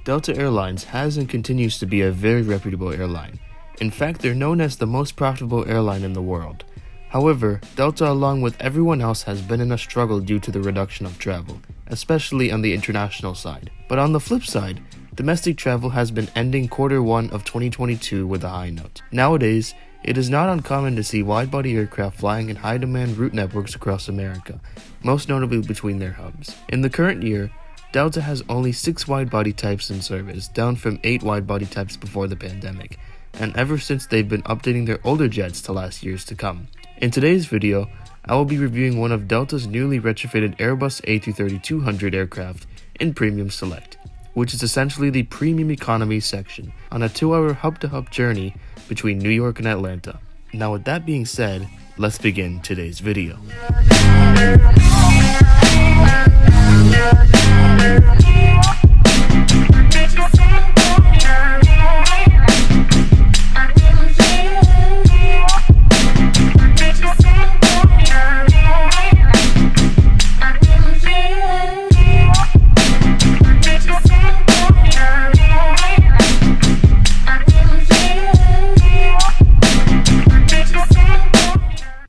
Delta Airlines has and continues to be a very reputable airline. In fact, they're known as the most profitable airline in the world. However, Delta along with everyone else has been in a struggle due to the reduction of travel, especially on the international side. But on the flip side, domestic travel has been ending Q1 of 2022 with a high note. Nowadays, it is not uncommon to see wide-body aircraft flying in high-demand route networks across America, most notably between their hubs. In the current year, Delta has only 6 wide-body types in service, down from 8 wide-body types before the pandemic, and ever since they've been updating their older jets to last years to come. In today's video, I will be reviewing one of Delta's newly retrofitted Airbus A330-200 aircraft in Premium Select, which is essentially the premium economy section, on a 2-hour hub-to-hub journey between New York and Atlanta. Now with that being said, let's begin today's video.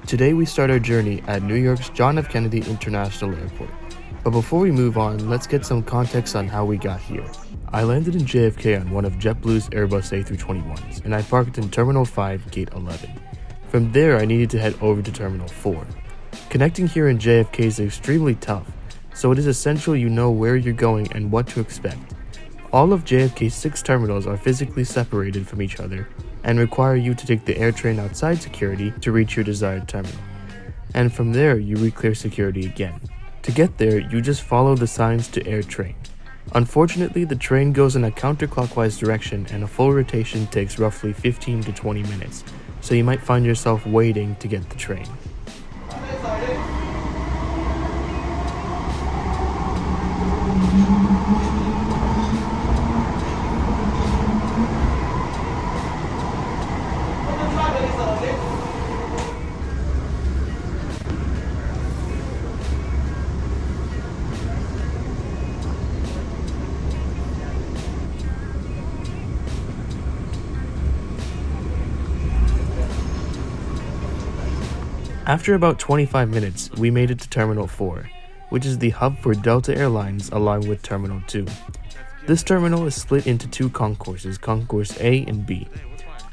Today we start our journey at New York's John F. Kennedy International Airport. But before we move on, let's get some context on how we got here. I landed in JFK on one of JetBlue's Airbus A321s, and I parked in Terminal 5, Gate 11. From there, I needed to head over to Terminal 4. Connecting here in JFK is extremely tough, so it is essential you know where you're going and what to expect. All of JFK's 6 terminals are physically separated from each other, and require you to take the air train outside security to reach your desired terminal. And from there, you re-clear security again. To get there, you just follow the signs to air train. Unfortunately, the train goes in a counterclockwise direction and a full rotation takes roughly 15 to 20 minutes, so you might find yourself waiting to get the train. After about 25 minutes, we made it to Terminal 4, which is the hub for Delta Airlines along with Terminal 2. This terminal is split into 2 concourses, Concourse A and B.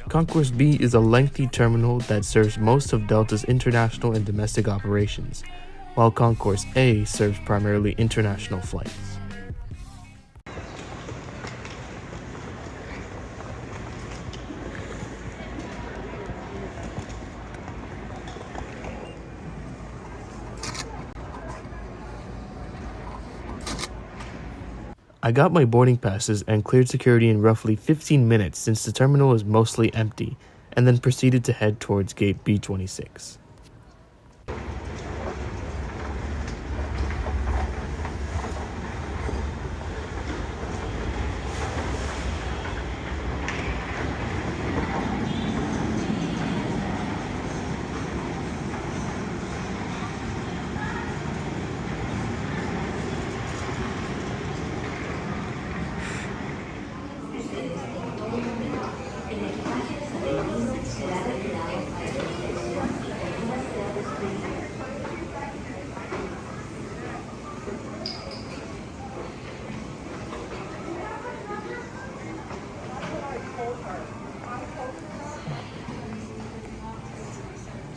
Concourse B is a lengthy terminal that serves most of Delta's international and domestic operations, while Concourse A serves primarily international flights. I got my boarding passes and cleared security in roughly 15 minutes since the terminal is mostly empty, and then proceeded to head towards gate B26.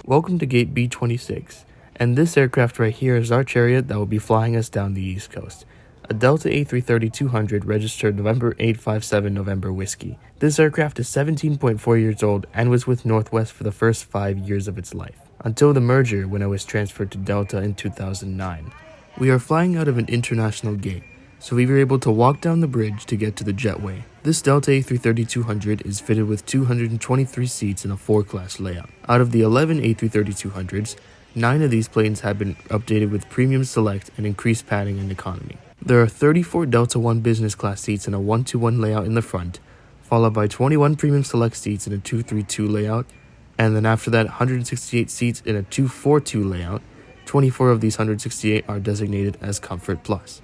Welcome to gate B26, and this aircraft right here is our chariot that will be flying us down the East Coast. A Delta A330-200 registered November 857 November Whiskey. This aircraft is 17.4 years old and was with Northwest for the first 5 years of its life, until the merger when it was transferred to Delta in 2009. We are flying out of an international gate, so we were able to walk down the bridge to get to the jetway. This Delta A330-200 is fitted with 223 seats in a 4-class layout. Out of the 11 A330-200s, 9 of these planes have been updated with Premium Select and increased padding and economy. There are 34 Delta One business class seats in a 1-2-1 layout in the front, followed by 21 Premium Select seats in a 2-3-2 layout, and then after that 168 seats in a 2-4-2 layout. 24 of these 168 are designated as Comfort Plus.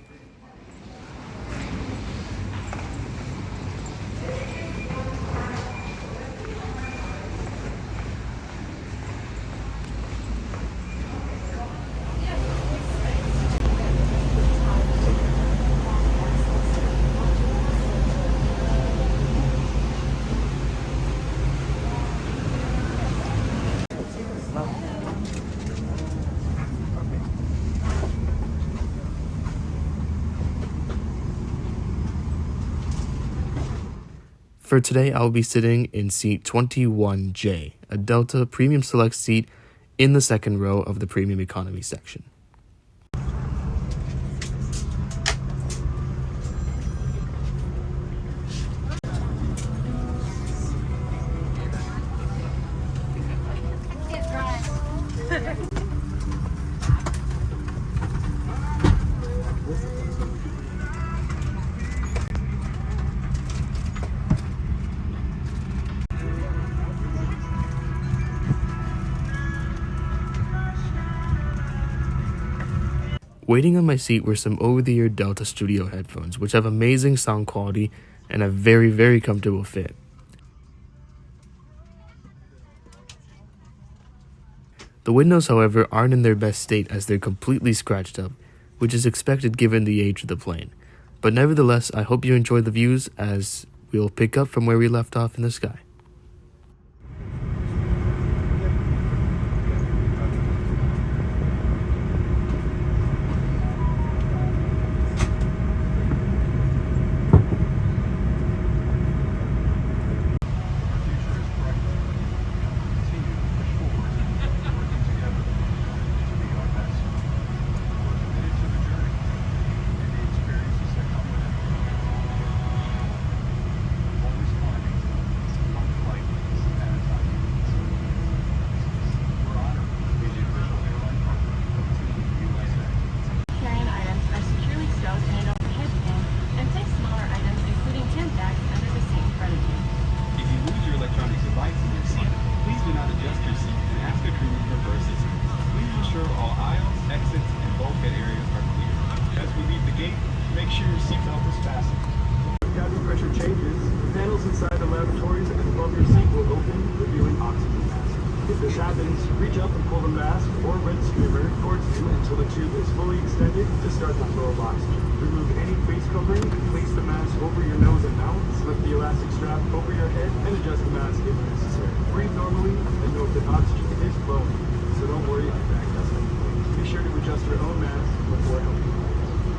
For today, I'll be sitting in seat 21J, a Delta Premium Select seat in the second row of the Premium Economy section. Waiting on my seat were some over-the-ear Delta Studio headphones, which have amazing sound quality and a very, very comfortable fit. The windows, however, aren't in their best state as they're completely scratched up, which is expected given the age of the plane. But nevertheless, I hope you enjoy the views as we'll pick up from where we left off in the sky. Make sure your seatbelt is fastened. Cabin pressure changes. The panels inside the lavatories and above your seat will open, revealing oxygen mask. If this happens, reach up and pull the mask or red streamer towards you until the tube is fully extended to start the flow of oxygen. Remove any face covering and place the mask over your nose and mouth. Slip the elastic strap over your head and adjust the mask if necessary. Breathe normally and note that oxygen is flowing, so don't worry if that doesn't. Be sure to adjust your own mask before helping.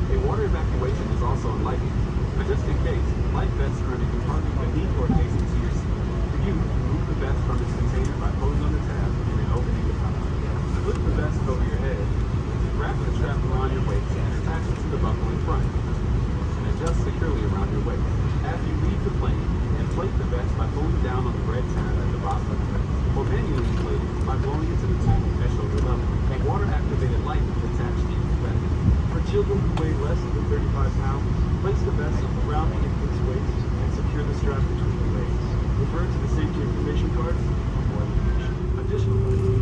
A water evacuation is also unlikely, but just in case, life vests are in a compartment beneath or adjacent to your seat. For you, remove the vest from its container by pulling on the tab and then opening the top. Flip the vest over your head, wrap the strap around your waist and attach it to the buckle in front, and adjust securely around your waist. As you leave the plane, inflate the vest by pulling down on the red tab at the bottom of the vest, or manually inflate it by blowing into the tube at shoulder level. A water-activated light is attached to your vest. For children who weigh less than 35 pounds, place the vest around the infant's waist and secure the strap between the legs. Refer to the safety information card for more information. Additionally,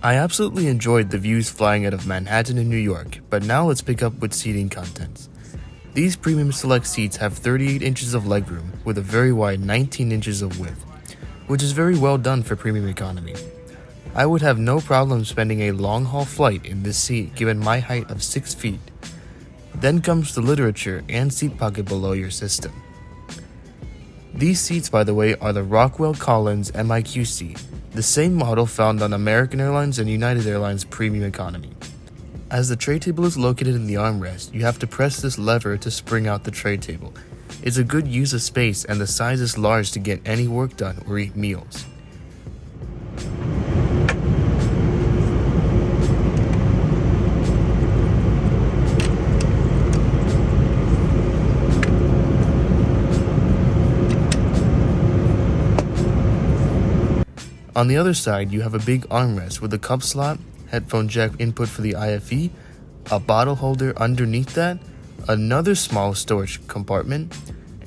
I absolutely enjoyed the views flying out of Manhattan and New York, but now let's pick up with seating contents. These premium select seats have 38 inches of legroom with a very wide 19 inches of width, which is very well done for premium economy. I would have no problem spending a long-haul flight in this seat given my height of 6 feet. Then comes the literature and seat pocket below your system. These seats, by the way, are the Rockwell Collins MIQC, the same model found on American Airlines and United Airlines Premium Economy. As the tray table is located in the armrest, you have to press this lever to spring out the tray table. It's a good use of space and the size is large to get any work done or eat meals. On the other side, you have a big armrest with a cup slot, headphone jack input for the IFE, a bottle holder underneath that, another small storage compartment,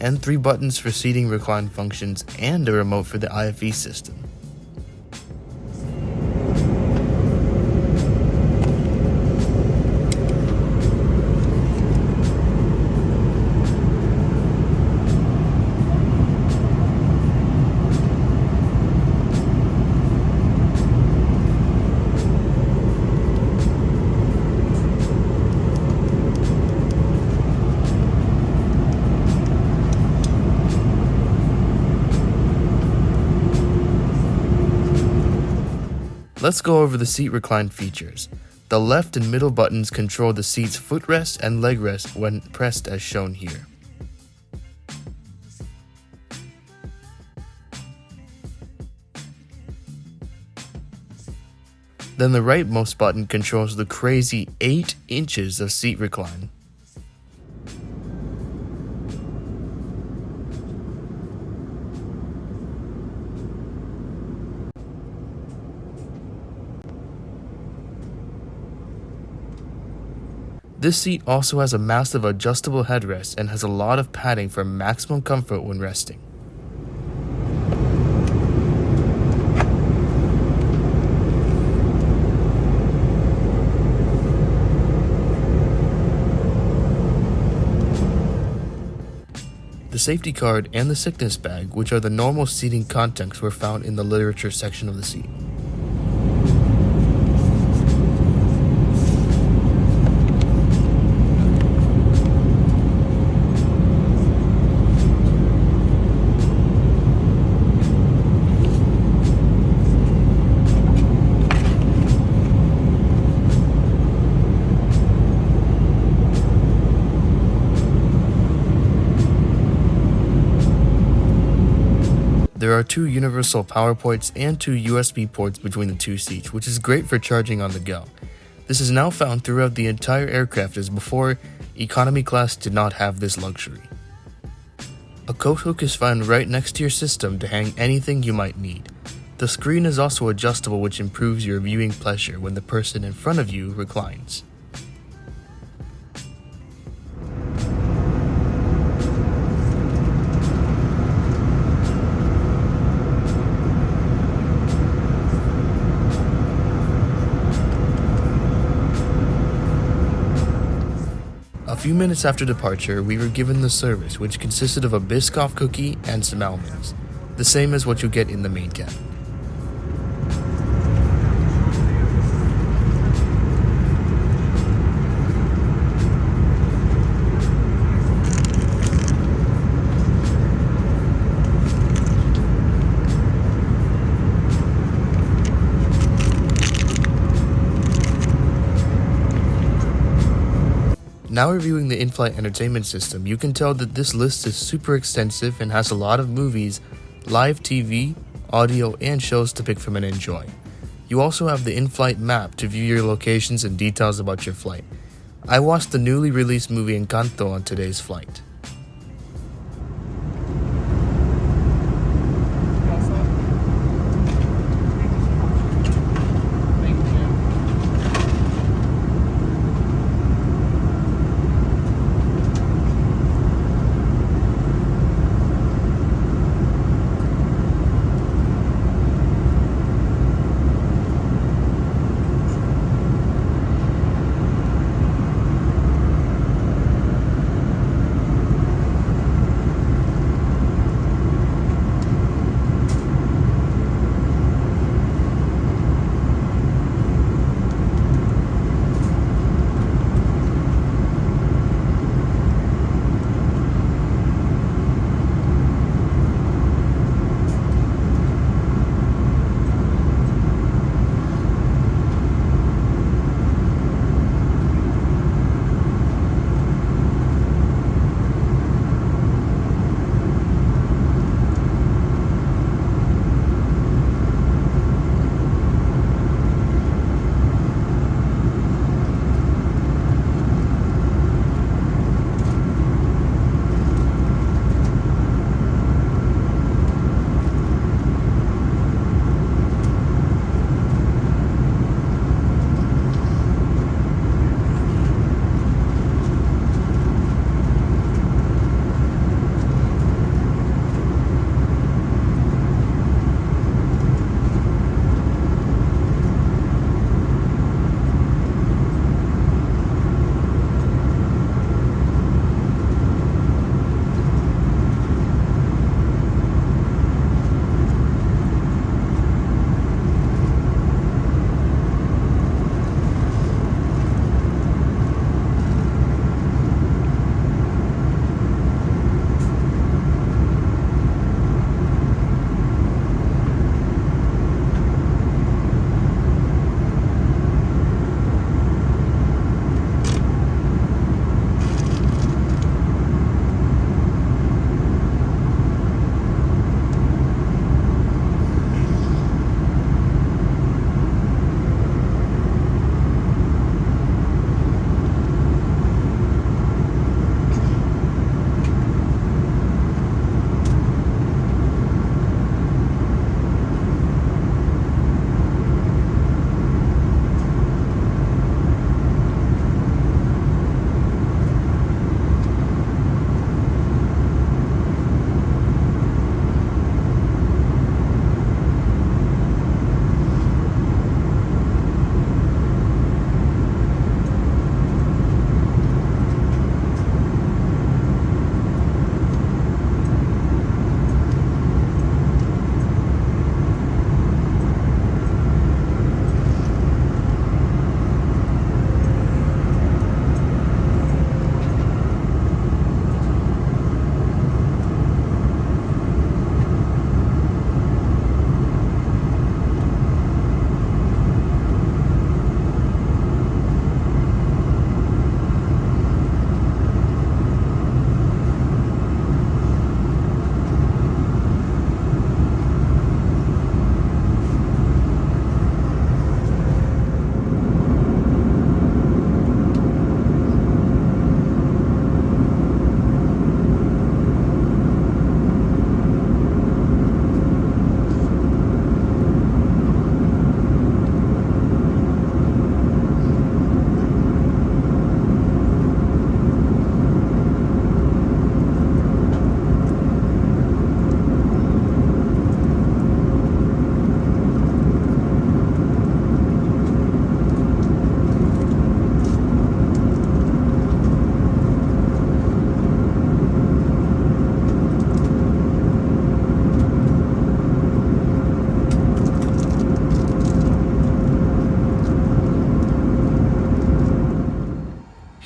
and 3 buttons for seating recline functions and a remote for the IFE system. Let's go over the seat recline features. The left and middle buttons control the seat's footrest and leg rest when pressed as shown here. Then the rightmost button controls the crazy 8 inches of seat recline. This seat also has a massive adjustable headrest and has a lot of padding for maximum comfort when resting. The safety card and the sickness bag, which are the normal seating contents, were found in the literature section of the seat. There are 2 universal power ports and 2 USB ports between the 2 seats, which is great for charging on the go. This is now found throughout the entire aircraft, as before, economy class did not have this luxury. A coat hook is found right next to your system to hang anything you might need. The screen is also adjustable, which improves your viewing pleasure when the person in front of you reclines. A few minutes after departure, we were given the service, which consisted of a Biscoff cookie and some almonds, the same as what you get in the main cabin. Now reviewing the in-flight entertainment system, you can tell that this list is super extensive and has a lot of movies, live TV, audio, and shows to pick from and enjoy. You also have the in-flight map to view your locations and details about your flight. I watched the newly released movie Encanto on today's flight.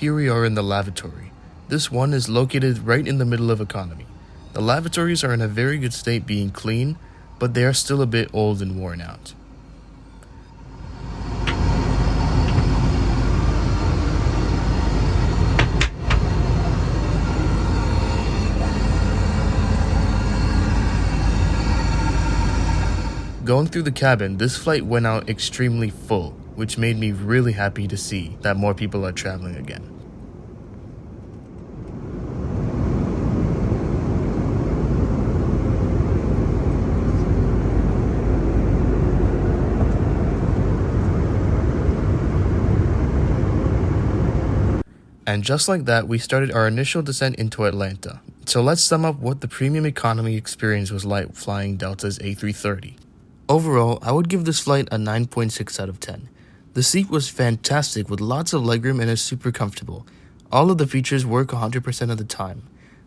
here we are in the lavatory. This one is located right in the middle of economy. The lavatories are in a very good state being clean, but they are still a bit old and worn out. Going through the cabin, this flight went out extremely full, which made me really happy to see that more people are traveling again. And just like that, we started our initial descent into Atlanta. So let's sum up what the premium economy experience was like flying Delta's A330. Overall, I would give this flight a 9.6 out of 10. The seat was fantastic with lots of legroom and is super comfortable. All of the features work 100% of the time.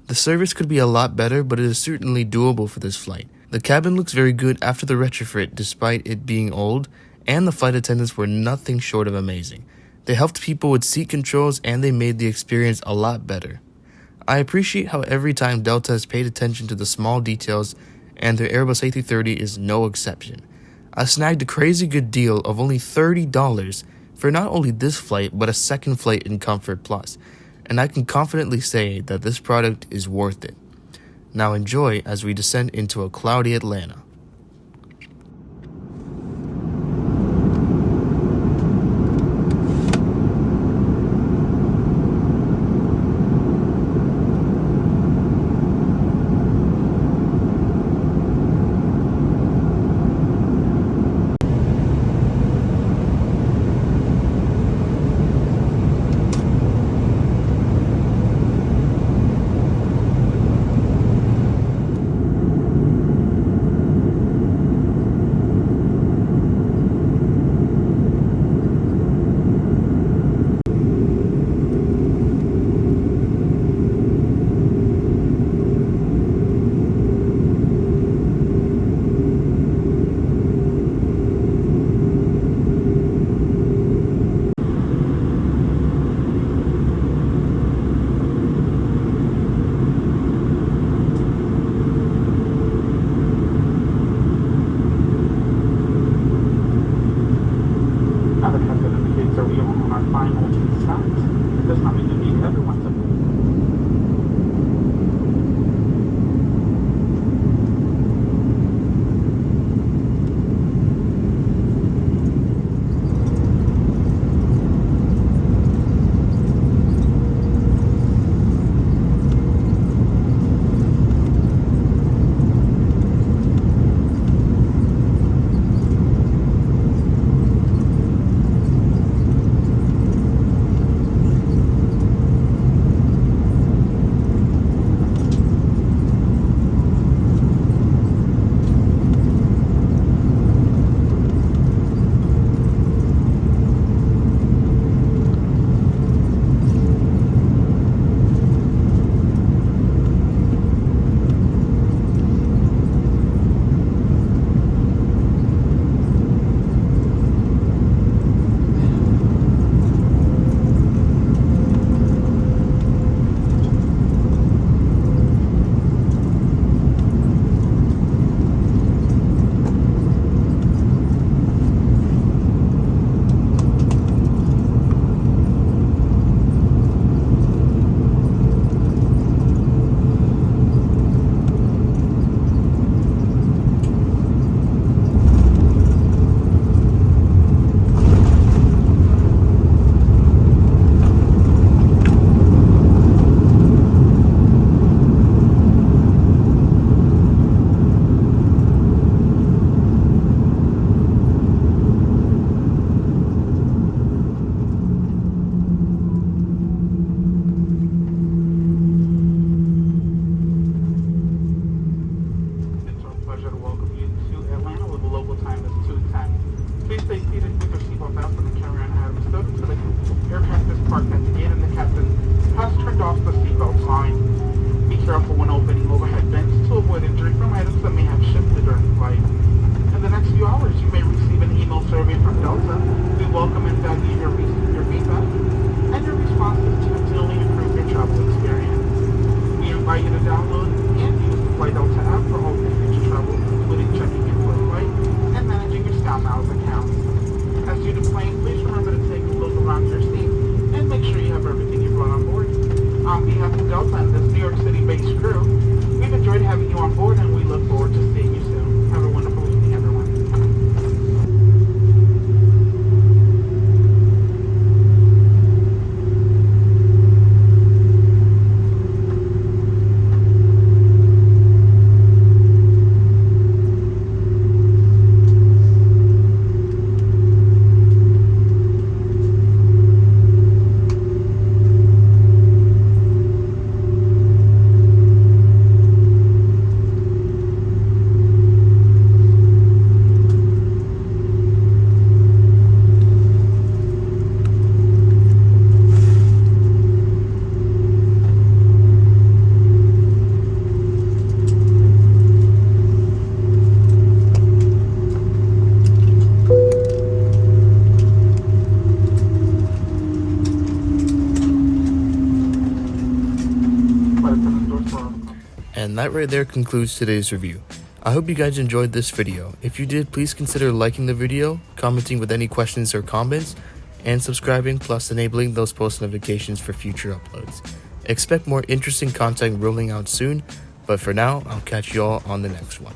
The service could be a lot better, but it is certainly doable for this flight. The cabin looks very good after the retrofit despite it being old, and the flight attendants were nothing short of amazing. They helped people with seat controls and they made the experience a lot better. I appreciate how every time Delta has paid attention to the small details, and their Airbus A330 is no exception. I snagged a crazy good deal of only $30 for not only this flight but a second flight in Comfort Plus, and I can confidently say that this product is worth it. Now enjoy as we descend into a cloudy Atlanta. welcome and value your feedback and your responses to that right there concludes today's review. I hope you guys enjoyed this video. If you did, please consider liking the video, commenting with any questions or comments, and subscribing, plus enabling those post notifications for future uploads. Expect more interesting content rolling out soon, but for now, I'll catch you all on the next one.